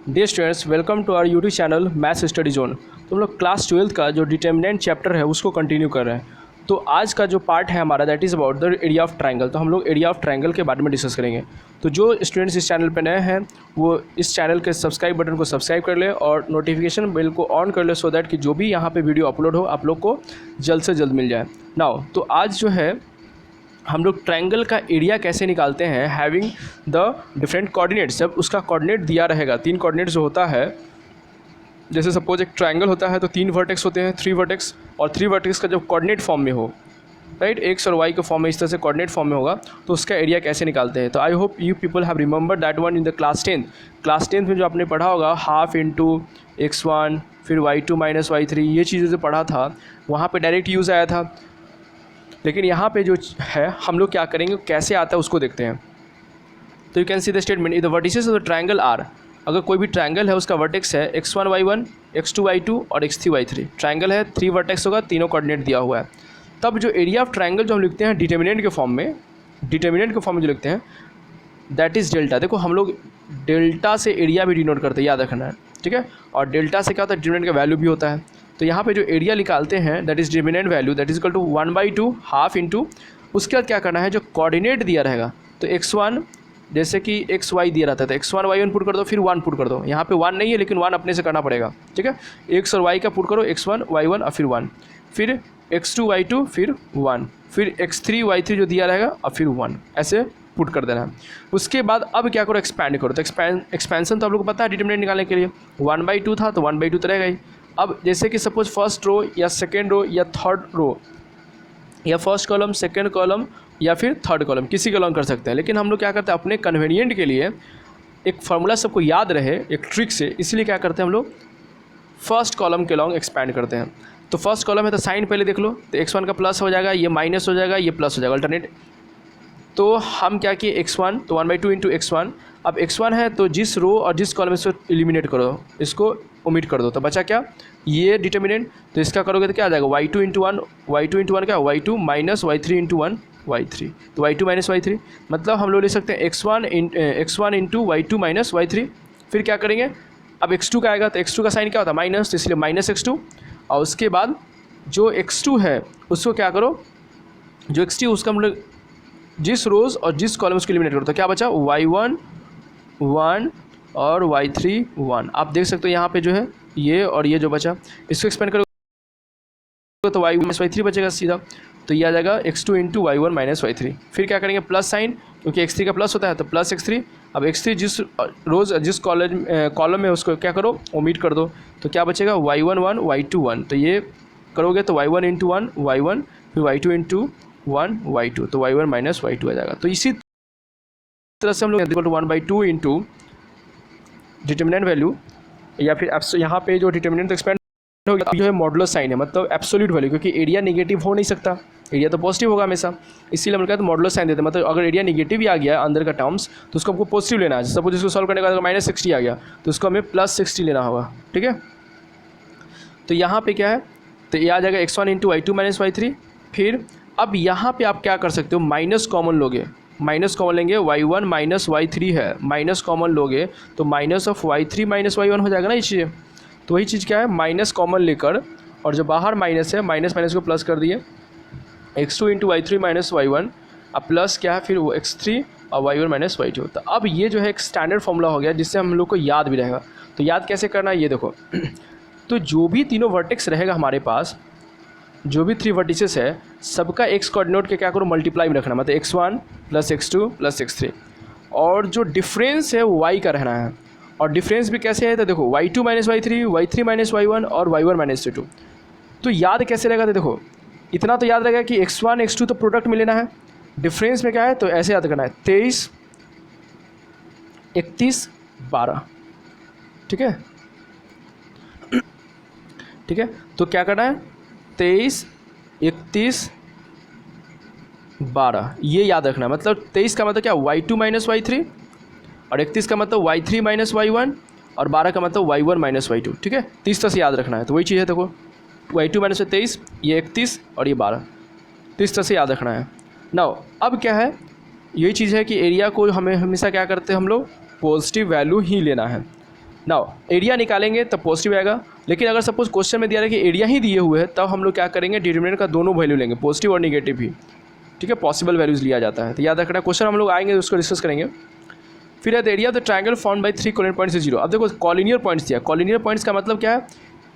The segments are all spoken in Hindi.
Day students, welcome to our YouTube channel maths study zone. तो हम लोग क्लास 12 का जो डिटर्मिनेंट चैप्टर है उसको कंटिन्यू कर रहे हैं। तो आज का जो पार्ट है हमारा that is about the area of triangle. तो हम लोग एरिया ऑफ ट्रायंगल के बारे में डिस्कस करेंगे। तो जो स्टूडेंट्स इस चैनल पर नए हैं वो इस चैनल के सब्सक्राइब बटन को सब्सक्राइब कर ले और नोटिफिकेशन बेल को ऑन कर ले सो दैट कि जो भी यहाँ पे वीडियो अपलोड हो आप लोग को जल्द से जल्द मिल जाए। नाउ तो आज जो है हम लोग ट्रायंगल का एरिया कैसे निकालते हैं हैविंग द डिफरेंट कोऑर्डिनेट्स। जब उसका कोऑर्डिनेट दिया रहेगा, तीन कोऑर्डिनेट जो होता है, जैसे सपोज एक ट्रायंगल होता है तो तीन वर्टेक्स होते हैं, थ्री वर्टेक्स, और थ्री वर्टेक्स का जब कोऑर्डिनेट फॉर्म में हो, राइट, एक्स और वाई के फॉर्म में इस तरह से कोऑर्डिनेट फॉर्म में होगा तो उसका एरिया कैसे निकालते हैं। तो I hope you people have remember that one in the class tenth में जो आपने पढ़ा होगा हाफ इंटू x1 फिर y2 माइनस y3, ये चीज़ें जो पढ़ा था वहाँ पे डायरेक्ट यूज़ आया था। लेकिन यहाँ पे जो है हम लोग क्या करेंगे, कैसे आता है उसको देखते हैं। तो you can see the statement in the vertices of the triangle are. अगर कोई भी ट्रायंगल है उसका वर्टेक्स है x1 y1 x2 y2 और x3 y3। ट्रायंगल है, थ्री वर्टेक्स होगा, तीनों कोऑर्डिनेट दिया हुआ है। तब जो एरिया ऑफ ट्रायंगल जो हम लिखते हैं डिटर्मिनेंट के फॉर्म में, जो लिखते हैं दैट इज़ डेल्टा। देखो हम लोग डेल्टा से एरिया भी डिनोट करते हैं, याद रखना है, ठीक है। और डेल्टा से क्या होता है, डिटर्मिनेंट का वैल्यू भी होता है। तो यहाँ पे जो एरिया निकालते हैं that is determinant value that is equal to 1/2 half into, उसके बाद क्या करना है, जो कोऑर्डिनेट दिया रहेगा तो x1 जैसे कि xy दिया रहता है तो x1 y1 पुट कर दो, फिर 1 पुट कर दो। यहाँ पे 1 नहीं है लेकिन 1 अपने से करना पड़ेगा, ठीक है। x और y का पुट करो, x1 y1 और फिर 1, फिर x2 y2 फिर 1, फिर x3 y3 जो दिया रहेगा और फिर 1, ऐसे पुट कर देना है। उसके बाद अब क्या करो, एक्सपैंड करो। तो एक्सपेंशन तो आप लोग को पता है डिटर्मिनेंट निकालने के लिए 1/2 था तो 1/2 तो रहेगा ही। अब जैसे कि सपोज फर्स्ट रो या सेकेंड रो या थर्ड रो या फर्स्ट कॉलम, सेकेंड कॉलम या फिर थर्ड कॉलम, किसी का लॉन्ग कर सकते हैं। लेकिन हम लोग क्या करते हैं अपने कन्वीनियंट के लिए, एक फार्मूला सबको याद रहे एक ट्रिक से, इसलिए क्या करते हैं हम लोग फर्स्ट कॉलम के लॉन्ग एक्सपैंड करते हैं। तो फर्स्ट कॉलम है तो साइन पहले देख लो, तो x1 का प्लस हो जाएगा, ये माइनस हो जाएगा, ये प्लस हो जाएगा, अल्टरनेट। तो हम क्या किए x1 तो 1/2 इंटू x1। अब x1 है तो जिस रो और जिस कॉलम इसको एलिमिनेट करो, इसको ओमिट कर दो, तो बचा क्या, ये डिटर्मिनेंट। तो इसका करोगे तो क्या आ जाएगा y2 इंटू 1, y2 इंटू 1 क्या y2 minus y3 into 1 y3, तो y2 माइनस y3। मतलब हम लोग ले सकते हैं x1 into y2 minus y3। फिर क्या करेंगे, अब x2 का आएगा तो x2 का साइन क्या होता है माइनस, तो इसलिए माइनस x2। और उसके बाद जो x2 है उसको क्या करो, जो x2 उसका हम लोग जिस रोज़ और जिस कॉलम उसको एलिमिनेट करो, तो क्या बचा y1 1 और y3 1। आप देख सकते हो यहाँ पे जो है ये और ये जो बचा, इसको एक्सपेंड करोगे तो y1 माइनस y3 बचेगा सीधा। तो ये आ जाएगा x2 into y1 minus y3। फिर क्या करेंगे, प्लस साइन, क्योंकि x3 का प्लस होता है तो प्लस x3। अब x3 जिस रोज़ जिस कॉलम में उसको क्या करो, ओमिट कर दो, तो क्या बचेगा y1 1 y2 1। तो ये करोगे तो y1 इंटू 1 y1, फिर y2 इंटू 1 y2, तो y1 माइनस y2 आ जाएगा। तो इसी तरह से हम लोग 1/2 इंटू डिटर्मिनेंट वैल्यू, या फिर यहाँ पे जो डिटर्मिनेंट एक्सपेंड हो गया जो है मॉडुलस साइन है, मतलब एब्सोल्यूट वैल्यू, क्योंकि एरिया नेगेटिव हो नहीं सकता, एरिया तो पॉजिटिव होगा हमेशा, इसीलिए हम लोग कहते हैं मॉडुलस साइन देते हैं। मतलब अगर एरिया नेगेटिव भी आ गया अंदर का टर्म्स तो उसको हमको पॉजिटिव लेना है। सपोज इसको सॉल्व करने के बाद माइनस 60 आ गया तो उसको हमें प्लस 60 लेना होगा, ठीक है। तो यहाँ पे क्या है, तो ये आ जाएगा x1 into y2 minus y3। फिर अब यहाँ पे आप क्या कर सकते हो, माइनस कॉमन लोगे, माइनस कॉमन लेंगे, y1 माइनस y3 है, माइनस कॉमन लोगे तो minus of y3 minus y1 हो जाएगा ना इस चीज़। तो वही चीज़ क्या है, माइनस कॉमन लेकर और जो बाहर माइनस है माइनस माइनस को प्लस कर दिए, x2 into y3 minus y1, अब प्लस क्या है फिर वो x3 और y1 माइनस y2। तो अब ये जो है एक स्टैंडर्ड फॉर्मूला हो गया जिससे हम लोग को याद भी रहेगा। तो याद कैसे करना है ये देखो तो जो भी तीनों वर्टेक्स रहेगा हमारे पास, जो भी थ्री वर्टिसेस है सबका x कोऑर्डिनेट के क्या करो मल्टीप्लाई में रखना, मतलब x1 plus x2 plus x3, और जो डिफरेंस है वो y का रहना है। और डिफरेंस भी कैसे है, तो देखो y2 minus y3, y3 minus y1 और y1 माइनस y2। तो याद कैसे रहेगा, तो देखो इतना तो याद रहेगा कि x1 x2 तो प्रोडक्ट में लेना है, डिफरेंस में क्या है तो ऐसे याद करना है 23 31 12, ठीक है, ठीक है। तो क्या करना है 23 31 12 ये याद रखना है। मतलब 23 का मतलब क्या y2 माइनस y3, और 31 का मतलब y3 माइनस y1, और 12 का मतलब y1 माइनस y2, ठीक है। 30 तरह से याद रखना है। तो वही चीज़ है देखो y2 माइनस 23, ये 31 और ये 12, 30 तरह से याद रखना है। नाउ अब क्या है, यही चीज़ है कि एरिया को हमें हमेशा क्या करते हैं हम लोग पॉजिटिव वैल्यू ही लेना है। नाउ एरिया निकालेंगे तब पॉजिटिव आएगा, लेकिन अगर सपोज क्वेश्चन में दिया है कि एरिया ही दिए हुए है तब हम लोग क्या करेंगे, डिटरमिनेंट का दोनों वैल्यू लेंगे, पॉजिटिव और निगेटिव भी, ठीक है, पॉसिबल वैल्यूज़ लिया जाता है। तो याद रखना, क्वेश्चन हम लोग आएंगे उसको डिस्कस करेंगे। फिर है the area of the triangle found by 3 collinear points is 0। अब देखो कॉलिनियर पॉइंट्स दिया, कॉलिनियर पॉइंट्स का मतलब क्या है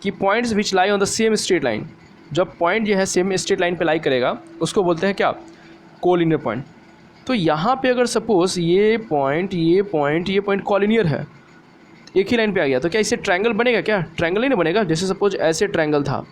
कि points which lie on the same straight line, जब पॉइंट जो है सेम स्ट्रेट लाइन पे लाई करेगा उसको बोलते हैं क्या, कोलिनियर पॉइंट। तो यहाँ पे अगर सपोज ये पॉइंट कॉलिनियर है, एक ही लाइन पे आ गया, तो क्या इससे ट्रायंगल बनेगा, क्या ट्रायंगल ही नहीं बनेगा। जैसे सपोज ऐसे ट्रायंगल था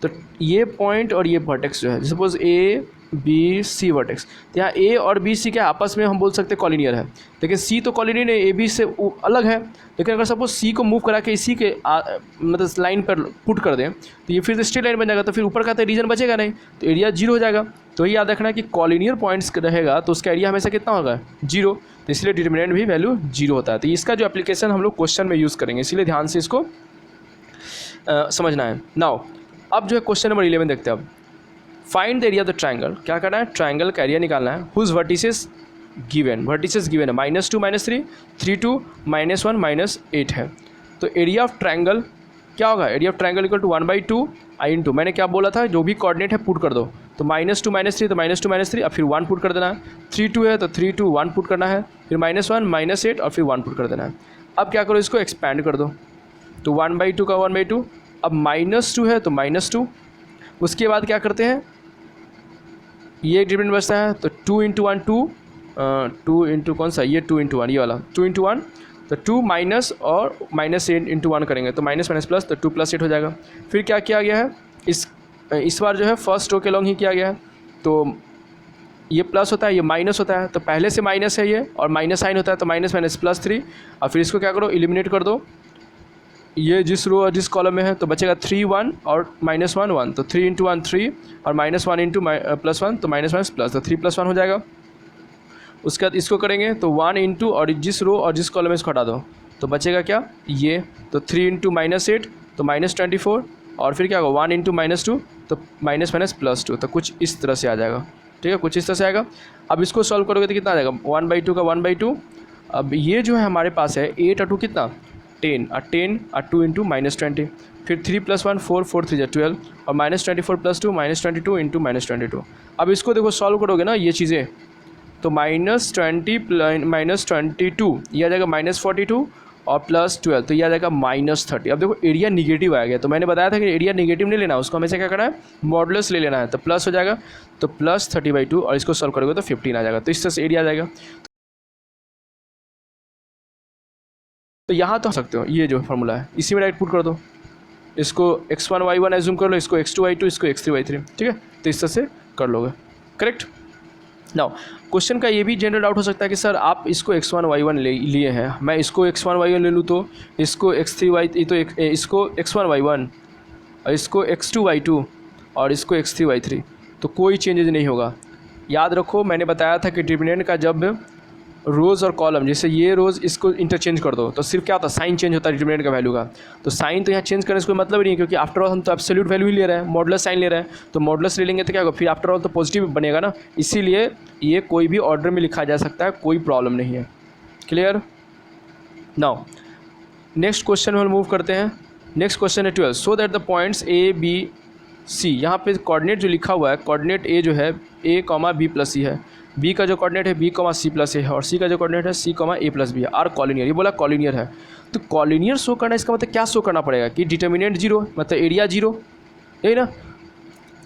तो ये पॉइंट और ये वर्टेक्स जो है, suppose A B C vertex, तो यहाँ ए और बी सी के आपस में हम बोल सकते हैं कॉलिनियर है, लेकिन सी तो कॉलिनियर नहीं, ए बी से अलग है। लेकिन अगर सपोज सी को मूव करा के इसी के मतलब लाइन पर पुट कर दें तो ये फिर से स्ट्रेट लाइन बन जाएगा, तो फिर ऊपर का तो रीजन बचेगा नहीं, तो एरिया 0 हो जाएगा। तो ये याद रखना कि कॉलिनियर पॉइंट्स रहेगा तो उसका एरिया हमेशा कितना होगा, 0, तो इसलिए डिटरमिनेंट भी वैल्यू 0 होता है। तो इसका जो एप्लीकेशन हम लोग क्वेश्चन में यूज़ करेंगे, इसलिए ध्यान से इसको समझना है। नाउ अब जो है क्वेश्चन नंबर 11 देखते हैं। अब find the area of the triangle, क्या करना है, ट्रायंगल का एरिया निकालना है। Whose vertices given, vertices given है -2 -3 3 2 -1 -8 है। तो एरिया ऑफ ट्रायंगल क्या होगा, area of triangle equal to 1/2 I into, मैंने क्या बोला था, जो भी कोऑर्डिनेट है पुट कर दो, तो -2 -3 तो -2 -3, अब फिर 1 पुट कर देना है, 3 2 है तो 3 2 1 पुट करना है, फिर -1 -8 और फिर 1 पुट कर देना है। अब क्या करो, इसको एक्सपैंड कर दो, तो 1/2 का 1/2, अब -2 है तो -2, उसके बाद क्या करते हैं, ये एक डिफरेंट बचता है, तो 2 × 1 2 इंटू कौन सा, ये 2 × 1 ये वाला 2 × 1, तो 2 माइनस और -8 × 1 करेंगे तो माइनस प्लस, तो 2 + 8 हो जाएगा। फिर क्या किया गया है, इस बार जो है फर्स्ट रो के लॉन्ग ही किया गया है, तो ये प्लस होता है ये माइनस होता है, तो पहले से माइनस है ये और माइनस साइन होता है, तो माइनस +3, और फिर इसको क्या करो, एलिमिनेट कर दो, ये जिस रो और जिस कॉलम में है, तो बचेगा 3 1 और -1 1, तो 3 × 1 3 और -1 × +1, तो -1 प्लस, तो 3 + 1 हो जाएगा। उसके बाद इसको करेंगे तो 1 इंटू और जिस रो और जिस कॉलम में इसको हटा दो, तो बचेगा क्या, ये, तो 3 × -8 तो -24, और फिर क्या होगा 1 × -2 तो -+2, तो कुछ इस तरह से आ जाएगा, ठीक है, कुछ इस तरह से आएगा। अब इसको सॉल्व करोगे तो कितना आ जाएगा, 1/2 का 1/2, अब ये जो है हमारे पास है 8 और 2 कितना 10 और 10 और 2 इंटू -20, फिर 3 + 1 4 4 3 12 और -24 + 2 -22 इंटू -22। अब इसको देखो सॉल्व करोगे ना ये चीज़ें, तो -20 -22 ये आ जाएगा -42 और +12, तो ये आ जाएगा -30। अब देखो एरिया निगेटिव आ गया, तो मैंने बताया था कि एरिया निगेटिव नहीं लेना, उसको हमेशा क्या करना है, मॉडुलस ले लेना है, तो प्लस हो जाएगा, तो +30/2 और इसको सॉल्व करोगे तो 15 आ जाएगा, तो इस तरह से एरिया आ जाएगा। तो यहाँ तो सकते हो, ये जो फार्मूला है इसी में राइट पुट कर दो, इसको x1 y1 एज्यूम कर लो, इसको x2 y2, इसको x3 y3, ठीक है, तो इस तरह से कर लोगे, करेक्ट। नाउ क्वेश्चन का ये भी जनरल डाउट हो सकता है कि सर आप इसको x1 y1 लिए हैं, मैं इसको x1 y1 ले लूँ तो इसको x3 y, तो इसको x1 y1 और इसको x2 y2 और इसको x3 y3, तो कोई चेंजेज नहीं होगा। याद रखो मैंने बताया था कि डिटरमिनेंट का जब रोज़ और कॉलम, जैसे ये रोज़ इसको इंटरचेंज कर दो तो सिर्फ क्या होता है, साइन चेंज होता है डिटरमिनेंट का वैल्यू का, तो साइन तो यहाँ चेंज करने से कोई मतलब नहीं है, क्योंकि आफ्टर ऑल हम तो एब्सोल्यूट वैल्यू ही ले रहे हैं, मॉडुलस साइन ले रहे हैं, तो मॉडुलस ले लेंगे तो क्या होगा, फिर आफ्टर ऑल तो पॉजिटिव बनेगा ना, इसीलिए ये कोई भी ऑर्डर में लिखा जा सकता है, कोई प्रॉब्लम नहीं है, क्लियर। नाउ नेक्स्ट क्वेश्चन में हम मूव करते हैं। नेक्स्ट क्वेश्चन है 12, so that the points A B C, यहाँ पे कोऑर्डिनेट जो लिखा हुआ है, कोऑर्डिनेट A जो है A, B + C है, B का जो कोऑर्डिनेट है B, C + A है, और C का जो कोऑर्डिनेट है C, A + B है, आर कॉलिनियर, ये बोला कॉलिनियर है। तो कॉलिनियर शो करना, इसका मतलब क्या शो करना पड़ेगा कि डिटरमिनेंट 0 मतलब एरिया 0, यही ना।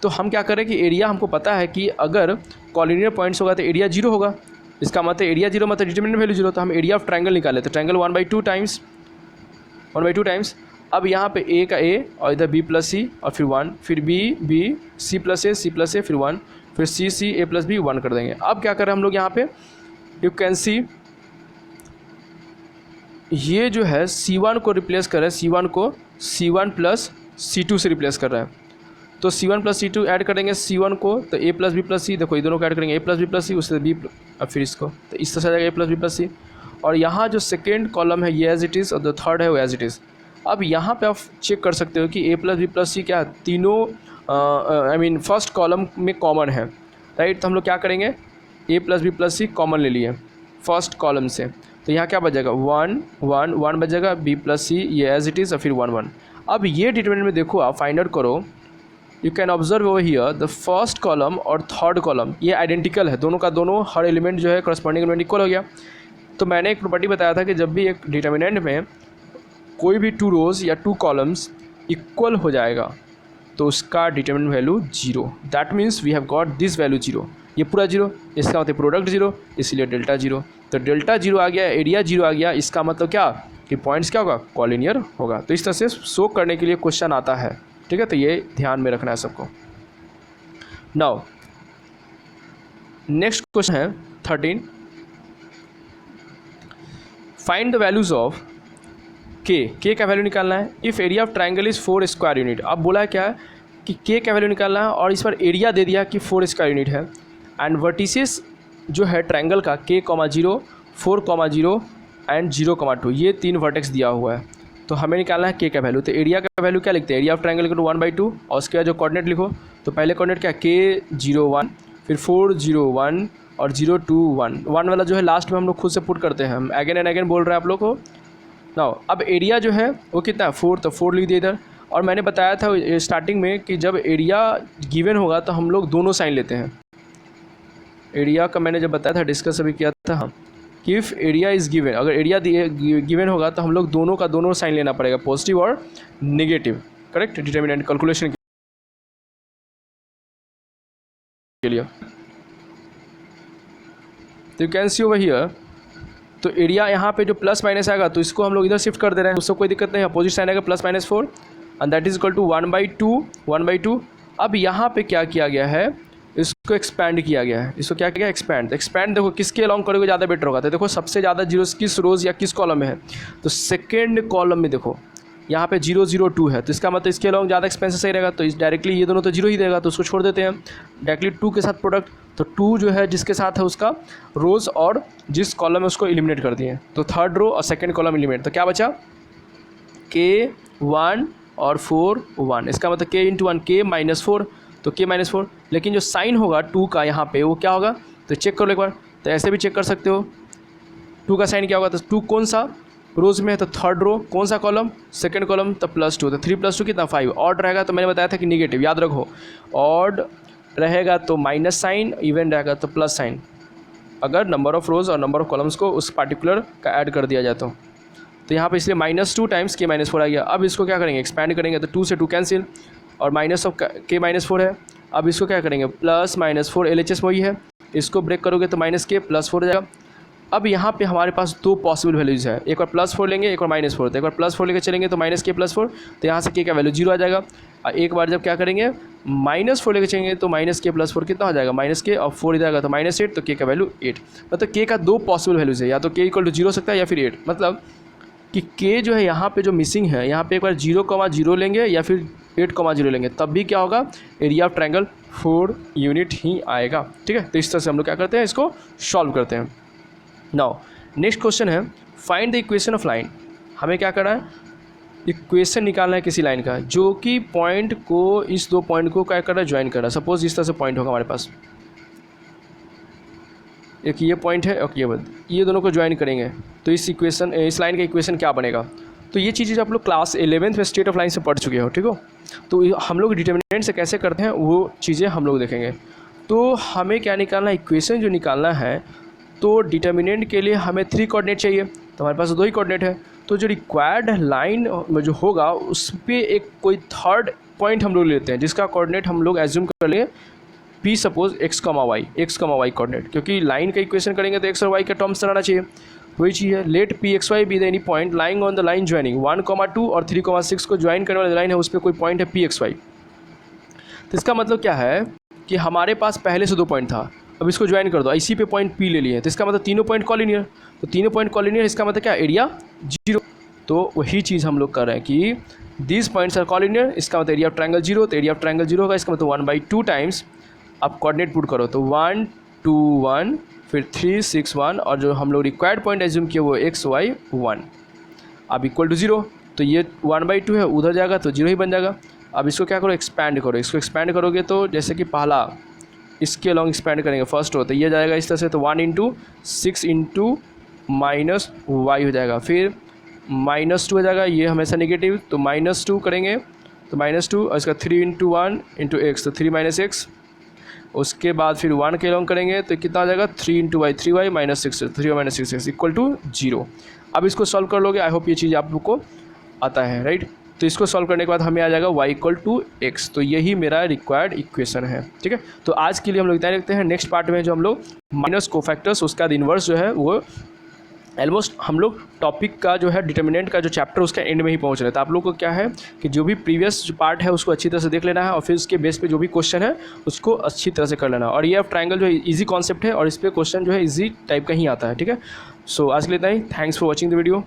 तो हम क्या करें कि एरिया हमको पता है कि अगर कॉलिनियर पॉइंट्स होगा तो एरिया 0 होगा, इसका मतलब एरिया 0 मतलब डिटरमिनेंट वैल्यू 0, तो हम एरिया ऑफ ट्रायंगल निकाले, तो ट्रायंगल 1/2 टाइम्स। अब यहाँ पे A का A और इधर B + C और फिर 1, फिर B C + A फिर 1, फिर C A + B 1 कर देंगे। अब क्या करें हम लोग यहाँ पे, यू कैन सी ये जो है C1 को रिप्लेस कर रहा है, C1 को C1 + C2 से रिप्लेस कर रहा है, तो C1 + C2 ऐड करेंगे C1 को, तो A + B + C, देखो ये दोनों को ऐड करेंगे, A + B + C उससे B, अब फिर इसको, तो इस तरह से आ जाएगा A + B + C। और यहाँ जो सेकेंड कॉलम है ये एज इट इज़ और जो थर्ड है वो एज इट इज़। अब यहाँ पे आप चेक कर सकते हो कि A + B + C क्या तीनों फर्स्ट कॉलम में कॉमन है, राइट। तो हम लोग क्या करेंगे, A + B + C कॉमन ले लिए फर्स्ट कॉलम से, तो यहाँ क्या बच जाएगा 1 1 1 बच जाएगा, बी प्लस सी ये एज इट इज़ और फिर 1 1। अब ये डिटरमिनेंट में देखो आप फाइंड आउट करो, you can observe over here the first column और थर्ड कॉलम ये आइडेंटिकल है, दोनों का दोनों, हर एलिमेंट जो है करस्पॉन्डिंग एलिमेंट इक्वल हो गया। तो मैंने एक प्रॉपर्टी बताया था कि जब भी एक डिटरमिनेंट में कोई भी 2 रोज़ या 2 कॉलम्स इक्वल हो जाएगा तो उसका determinant value 0। That means we have got this value 0, ये पूरा 0, इसका मतलब प्रोडक्ट 0, इसलिए डेल्टा 0। तो डेल्टा 0 आ गया, एरिया 0 आ गया, इसका मतलब क्या कि पॉइंट्स क्या होगा, कॉलिनियर होगा। तो इस तरह से शो करने के लिए क्वेश्चन आता है, ठीक है। तो ये ध्यान में रखना है सबको। नाउ नेक्स्ट क्वेश्चन है 13, फाइंड द वैल्यूज ऑफ के का वैल्यू निकालना है if area of triangle is 4 square unit. अब बोला है क्या कि के का वैल्यू निकालना है और इस पर एरिया दे दिया कि 4 स्क्वायर यूनिट है, एंड वर्टिसेस जो है ट्राइंगल का k, 0 4, 0 एंड 0, 2 ये 3 वर्टेक्स दिया हुआ है। तो हमें निकालना है के का वैल्यू। तो एरिया का वैल्यू क्या लिखते हैं, एरिया ऑफ ट्राइंगल को 1/2 और उसके बाद जो कोऑर्डिनेट लिखो, तो पहले कोऑर्डिनेट क्या k 0 1, फिर 4 0 1 और 0 2 1 1 वाला जो है लास्ट में हम लोग खुद से पुट करते हैं, हम अगेन एंड अगेन बोल रहे हैं आप लोग को। नाउ अब एरिया जो है वो कितना है 4, तो 4 लिख दिया इधर। और मैंने बताया था स्टार्टिंग में कि जब एरिया गिवन होगा तो हम लोग दोनों साइन लेते हैं। एरिया का मैंने जब बताया था, डिस्कस अभी किया था हम, कि इफ़ एरिया इज़ गिवन, अगर एरिया गिवन होगा तो हम लोग दोनों का दोनों साइन लेना पड़ेगा, पॉजिटिव और नेगेटिव, करेक्ट, डिटरमिनेंट कैलकुलेशन के लिए। तो you can C over here, तो एरिया यहाँ पे जो प्लस माइनस आएगा तो इसको हम लोग इधर शिफ्ट कर दे रहे हैं, उससे कोई दिक्कत नहीं है। अपोजिट साइन आएगा +-4 and that is equal to 1/2। अब यहाँ पे क्या किया गया है, इसको एक्सपैंड किया गया है। इसको क्या किया, एक्सपैंड देखो किसके अलॉन्ग करोगे ज़्यादा बेटर होगा। तो देखो सबसे ज़्यादा जीरोस किस रोज़ या किस कॉलम में है, तो सेकेंड कॉलम में देखो यहाँ पे 0 0 2 है, तो इसका मतलब इसके अलॉन्ग ज़्यादा एक्सपेंस सही रहेगा। तो इस डायरेक्टली ये दोनों तो 0 ही देगा, तो उसको छोड़ देते हैं डायरेक्टली 2 के साथ प्रोडक्ट। तो 2 जो है जिसके साथ है उसका रोज़ और जिस कॉलम में उसको एलिमिनेट कर दिए, तो थर्ड रो और सेकेंड कॉलम एलिमिनेट। तो क्या बचा k 1 और 4 1, इसका मतलब k × 1 k -4, तो k -4। लेकिन जो साइन होगा 2 का यहाँ पे वो क्या होगा, तो चेक कर लो एक बार। तो ऐसे भी चेक कर सकते हो 2 का साइन क्या होगा, तो 2 कौन सा रोज़ में है, तो थर्ड रो, कौन सा कॉलम, सेकंड कॉलम, तो +2, तो 3 + 2 कितना 5। ऑड रहेगा तो मैंने बताया था कि निगेटिव, याद रखो, ऑड रहेगा तो माइनस साइन, इवन रहेगा तो प्लस साइन, अगर नंबर ऑफ़ रोज़ और नंबर ऑफ़ कॉलम्स को उस पार्टिकुलर का ऐड कर दिया जाए तो यहाँ पे इसलिए -2 टाइम्स k -4 आ गया। अब इसको क्या करेंगे, एक्सपैंड करेंगे, तो 2 से 2 कैंसिल और माइनस ऑफ k -4 है। अब इसको क्या करेंगे, +-4 LHS वही है, इसको ब्रेक करोगे तो -k +4 हो जाएगा। अब यहाँ पे हमारे पास 2 पॉसिबल वैल्यूज़ है, एक बार +4 लेंगे, एक बार -4। तो एक बार +4 लेकर चलेंगे तो -k +4, तो यहाँ से k का वैल्यू 0 आ जाएगा। और एक बार जब क्या करेंगे -4 लेकर चलेंगे तो -k +4 कितना हो जाएगा, -k और 4 इधर आएगा तो -8, तो k का वैल्यू 8। मतलब k का 2 पॉसिबल वैल्यूज़ है, या तो k = 0 हो सकता है या फिर 8। मतलब कि k जो है यहाँ पे जो मिसिंग है, यहाँ पे एक बार 0,0 लेंगे या फिर 8,0 लेंगे, तब भी क्या होगा, एरिया ऑफ ट्रायंगल 4 यूनिट ही आएगा, ठीक है। तो इस तरह से हम लोग क्या करते हैं, इसको सॉल्व करते हैं। नाउ नेक्स्ट क्वेश्चन है, find the equation of line. हमें क्या करना है, इक्वेशन निकालना है किसी लाइन का जो कि पॉइंट को, इस 2 पॉइंट को क्या कर रहा है, ज्वाइन कर रहा है। सपोज इस तरह से पॉइंट होगा हमारे पास, एक ये पॉइंट है और ये दोनों को ज्वाइन करेंगे, तो इस लाइन का इक्वेशन क्या बनेगा। तो ये चीज़ें आप लोग क्लास 11th में स्टेट ऑफ लाइन से पढ़ चुके हो, ठीक हो। तो हम लोग डिटर्मिनेंट से कैसे करते हैं वो चीज़ें हम लोग देखेंगे। तो हमें क्या निकालना है, इक्वेशन जो निकालना है, तो डिटर्मिनेंट के लिए हमें 3 कोऑर्डिनेट चाहिए, तो हमारे पास 2 ही कोऑर्डिनेट है। तो जो रिक्वायर्ड लाइन में जो होगा उस पर एक कोई थर्ड पॉइंट हम लोग लेते हैं, जिसका कोऑर्डिनेट हम लोग एज्यूम कर लेंगे P suppose x, y coordinate, क्योंकि लाइन का इक्वेशन करेंगे तो x और y का टर्म्स रहना चाहिए, वही चीज़ है। Let P x y be the any point lying on the line joining 1,2 और 3,6 को ज्वाइन करने वाली लाइन है, उस पर कोई पॉइंट है P x y। तो इसका मतलब क्या है कि हमारे पास पहले से 2 पॉइंट था, अब इसको ज्वाइन कर दो, इसी पे पॉइंट P ले लिए, तो इसका मतलब तीनों पॉइंट कॉलिनियर। तो तीनों पॉइंट कॉलिनियर, इसका मतलब क्या, एरिया 0। तो वही चीज़ हम लोग कर रहे हैं कि दिस पॉइंट्स आर कॉलिनियर, इसका मतलब एरिया ऑफ ट्रायंगल 0, तो एरिया ऑफ ट्रायंगल 0 होगा, इसका मतलब 1/2 टाइम्स आप कोऑर्डिनेट पुट करो, तो 1 2 1 फिर 3 6 1 और जो हम लोग रिक्वायर्ड पॉइंट एज्यूम किए वो x y 1, अब इक्वल टू 0। तो ये 1/2 है, उधर जाएगा तो 0 ही बन जाएगा। अब इसको क्या करो, एक्सपैंड करो, इसको एक्सपैंड करोगे तो जैसे कि पहला इसके अलॉन्ग एक्सपैंड करेंगे फर्स्ट हो, तो ये जाएगा इस तरह से, तो 1 × 6 × माइनस वाई हो जाएगा, फिर -2 हो जाएगा, ये हमेशा नेगेटिव, तो -2 करेंगे तो -2 और इसका 3 इंटू 1 इंटू एक्स, तो 3 माइनस एक्स। उसके बाद फिर 1 के लॉन्ग करेंगे तो कितना आ जाएगा 3 into Y, 3y minus 6, 3y minus 6 equal to 0। अब इसको सॉल्व कर लोगे, आई होप ये चीज़ आप लोग को आता है, राइट। तो इसको सॉल्व करने के बाद हमें आ जाएगा y इक्वल टू एक्स, तो यही मेरा रिक्वायर्ड इक्वेशन है, ठीक है। तो आज के लिए हम लोग इतना ही रखते हैं। नेक्स्ट पार्ट में जो हम लोग माइनस कोफैक्टर्स उसका इन्वर्स जो है वो ऑलमोस्ट हम लोग टॉपिक का जो है डिटर्मिनेंट का जो चैप्टर उसका एंड में ही पहुंच रहे हैं। तो आप लोग को क्या है कि जो भी प्रीवियस जो पार्ट है उसको अच्छी तरह से देख लेना है और फिर उसके बेस पे जो भी क्वेश्चन है उसको अच्छी तरह से कर लेना है। और ये ट्रायंगल जो है इजी कॉन्सेप्ट है और इस पर क्वेश्चन जो है इजी टाइप का ही आता है, ठीक है। सो आज के लिए इतना ही। Thanks for watching the video.